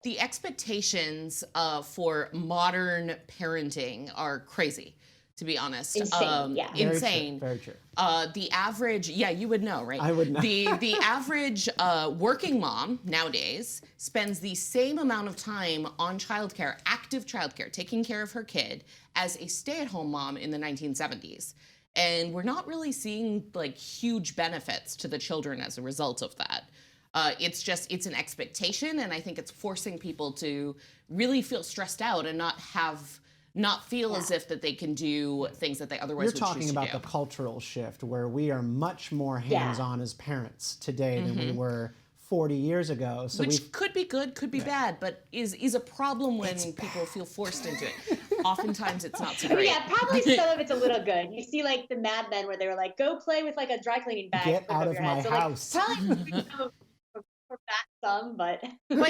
The expectations for modern parenting are crazy, to be honest. Insane, yeah. Very true, Insane. very true. The average, yeah, you would know, right? I would know. The average working mom nowadays spends the same amount of time on childcare, active childcare, taking care of her kid, as a stay-at-home mom in the 1970s. And we're not really seeing like huge benefits to the children as a result of that. It's an expectation, and I think it's forcing people to really feel stressed out and not feel as if that they can do things that they otherwise You're would talking choose about to the do. cultural shift where we are much more hands-on as parents today than we were 40 years ago. So Which could be good, could be bad, but is a problem when people feel forced into it. Oftentimes it's not so great. Yeah, probably some of it's a little good. You see like the Mad Men where they were like, go play with like a dry cleaning bag. Get flip out over of your my head. So, house. Like, probably for that some, but Well,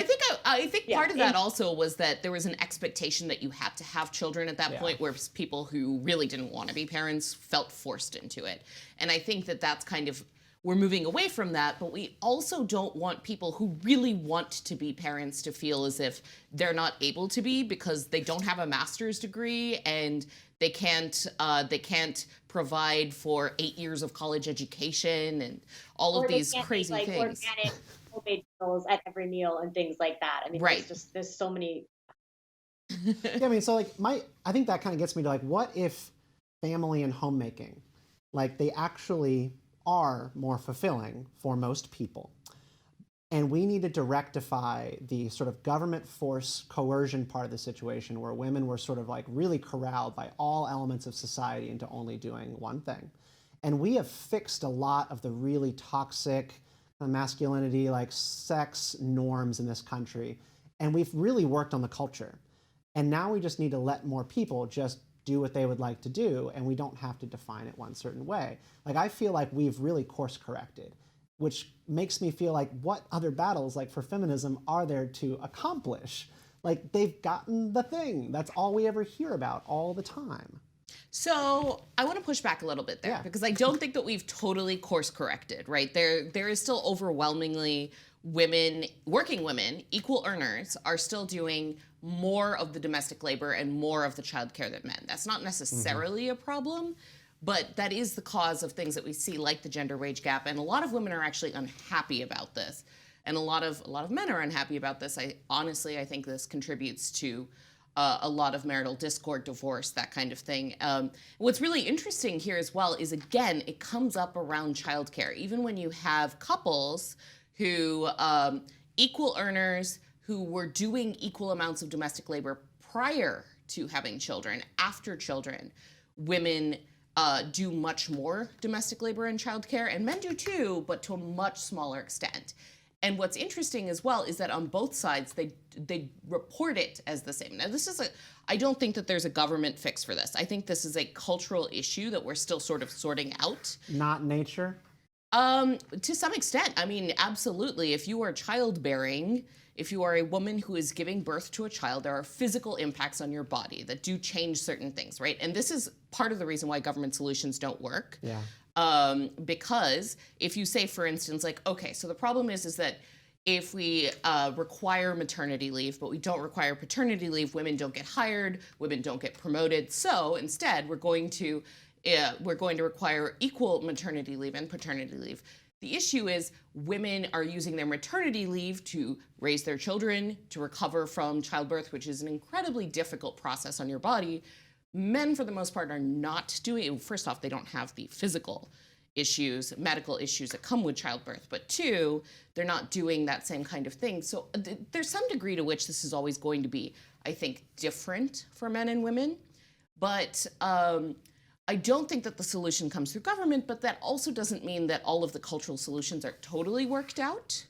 I think Yeah, part of that also was that there was an expectation that you had to have children at that point, where people who really didn't want to be parents felt forced into it. And I think that that's kind of, we're moving away from that, but we also don't want people who really want to be parents to feel as if they're not able to be because they don't have a master's degree and they can't provide for 8 years of college education and all of these crazy like things. organic homemade meals at every meal and things like that. I mean, Right. there's so many. Yeah, I mean, so like I think that kind of gets me to like, what if family and homemaking, like they actually are more fulfilling for most people? And we needed to rectify the sort of government force coercion part of the situation where women were sort of like really corralled by all elements of society into only doing one thing. And we have fixed a lot of the really toxic masculinity, like sex norms in this country. And we've really worked on the culture. And now we just need to let more people just do what they would like to do, and we don't have to define it one certain way. Like, I feel like we've really course corrected, which makes me feel like what other battles, like for feminism, are there to accomplish? Like, they've gotten the thing. That's all we ever hear about all the time. So I want to push back a little bit there because I don't think that we've totally course corrected, right? There is still overwhelmingly working women, equal earners, are still doing more of the domestic labor and more of the childcare than men. That's not necessarily a problem, but that is the cause of things that we see, like the gender wage gap. And a lot of women are actually unhappy about this, and a lot of men are unhappy about this. I think this contributes to a lot of marital discord, divorce, that kind of thing. What's really interesting here as well is, again, it comes up around childcare. Even when you have couples who, equal earners, who were doing equal amounts of domestic labor prior to having children, after children, women do much more domestic labor and childcare, and men do too, but to a much smaller extent. And what's interesting as well is that on both sides, they report it as the same. Now, I don't think that there's a government fix for this. I think this is a cultural issue that we're still sort of sorting out. Not nature? To some extent. I mean, absolutely. If you are childbearing, if you are a woman who is giving birth to a child, there are physical impacts on your body that do change certain things, right? And this is part of the reason why government solutions don't work. Yeah. Because if you say, for instance, like, okay, so the problem is that if we require maternity leave, but we don't require paternity leave, women don't get hired, women don't get promoted. So instead, we're going to require equal maternity leave and paternity leave. The issue is women are using their maternity leave to raise their children, to recover from childbirth, which is an incredibly difficult process on your body. Men, for the most part, are not doing it. First off, they don't have the physical issues, medical issues that come with childbirth. But two, they're not doing that same kind of thing. So there's some degree to which this is always going to be, I think, different for men and women. But I don't think that the solution comes through government, but that also doesn't mean that all of the cultural solutions are totally worked out.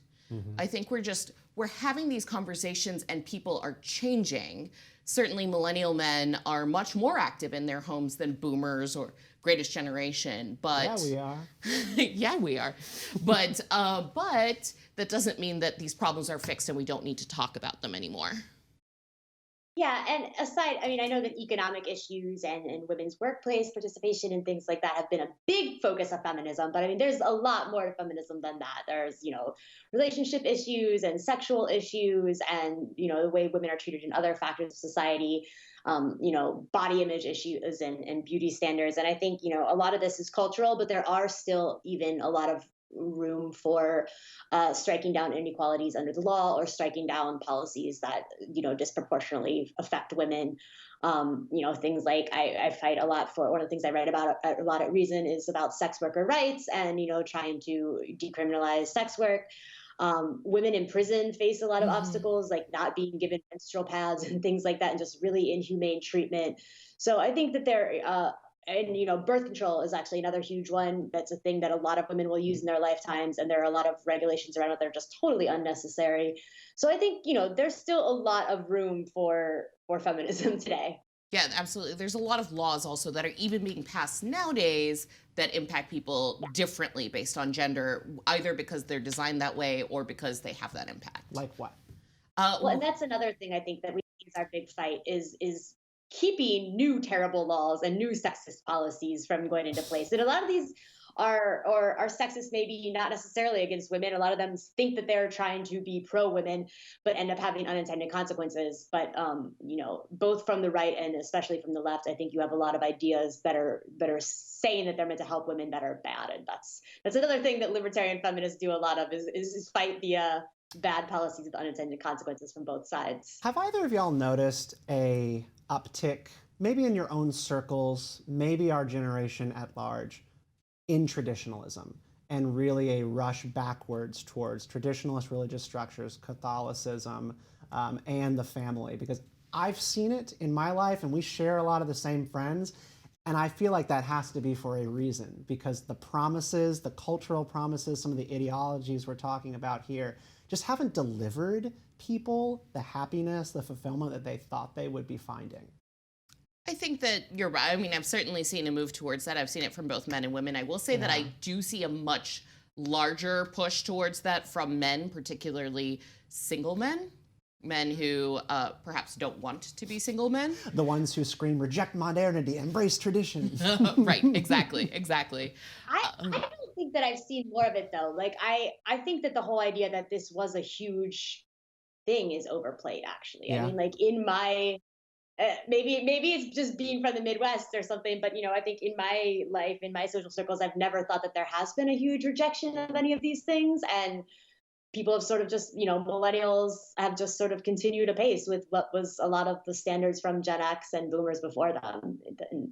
I think we're having these conversations and people are changing. Certainly millennial men are much more active in their homes than boomers or greatest generation, but Yeah, we are. yeah, we are. But that doesn't mean that these problems are fixed and we don't need to talk about them anymore. Yeah, and aside, I mean, I know that economic issues and women's workplace participation and things like that have been a big focus of feminism. But I mean, there's a lot more to feminism than that. There's, relationship issues and sexual issues and, the way women are treated in other factors of society, body image issues and beauty standards. And I think, a lot of this is cultural, but there are still even a lot of room for striking down inequalities under the law or striking down policies that disproportionately affect women. Things like I fight a lot for. One of the things I write about a lot at Reason is about sex worker rights and trying to decriminalize sex work. Women in prison face a lot of obstacles, like not being given menstrual pads and things like that, and just really inhumane treatment. So I think that birth control is actually another huge one. That's a thing that a lot of women will use in their lifetimes, and there are a lot of regulations around it that are just totally unnecessary. So I think there's still a lot of room for feminism today. Yeah, absolutely. There's a lot of laws also that are even being passed nowadays that impact people differently based on gender, either because they're designed that way or because they have that impact. Like what? Well, and that's another thing I think that we is our big fight is keeping new terrible laws and new sexist policies from going into place. And a lot of these are sexist, maybe not necessarily against women. A lot of them think that they're trying to be pro women, but end up having unintended consequences. But both from the right and especially from the left, I think you have a lot of ideas that are saying that they're meant to help women that are bad, and that's another thing that libertarian feminists do a lot of is fight the bad policies with unintended consequences from both sides. Have either of y'all noticed a uptick, maybe in your own circles, maybe our generation at large, in traditionalism, and really a rush backwards towards traditionalist religious structures, Catholicism, and the family? Because I've seen it in my life, and we share a lot of the same friends, and I feel like that has to be for a reason, because the promises, the cultural promises, some of the ideologies we're talking about here, just haven't delivered people the happiness, the fulfillment that they thought they would be finding. I think that you're right. I mean, I've certainly seen a move towards that. I've seen it from both men and women. I will say that I do see a much larger push towards that from men, particularly single men. Men who perhaps don't want to be single men. The ones who scream, reject modernity, embrace tradition. Right, exactly. I don't think that I've seen more of it, though. Like, I think that the whole idea that this was a huge thing is overplayed, actually. Yeah. I mean, like, in my, maybe it's just being from the Midwest or something, but, I think in my life, in my social circles, I've never thought that there has been a huge rejection of any of these things. And people have sort of just, millennials have just sort of continued apace with what was a lot of the standards from Gen X and boomers before them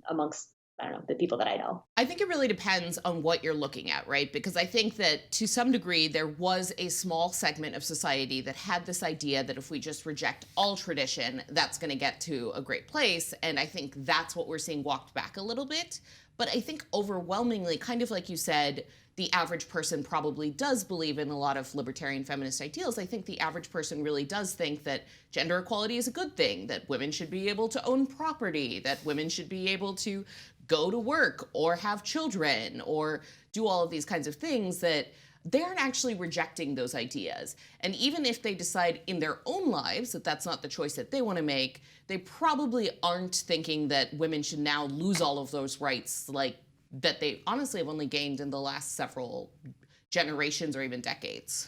amongst, I don't know, the people that I know. I think it really depends on what you're looking at, right? Because I think that to some degree, there was a small segment of society that had this idea that if we just reject all tradition, that's going to get to a great place. And I think that's what we're seeing walked back a little bit. But I think overwhelmingly, kind of like you said, the average person probably does believe in a lot of libertarian feminist ideals. I think the average person really does think that gender equality is a good thing, that women should be able to own property, that women should be able to go to work or have children or do all of these kinds of things, that they aren't actually rejecting those ideas. And even if they decide in their own lives that that's not the choice that they want to make, they probably aren't thinking that women should now lose all of those rights, like that they honestly have only gained in the last several generations or even decades.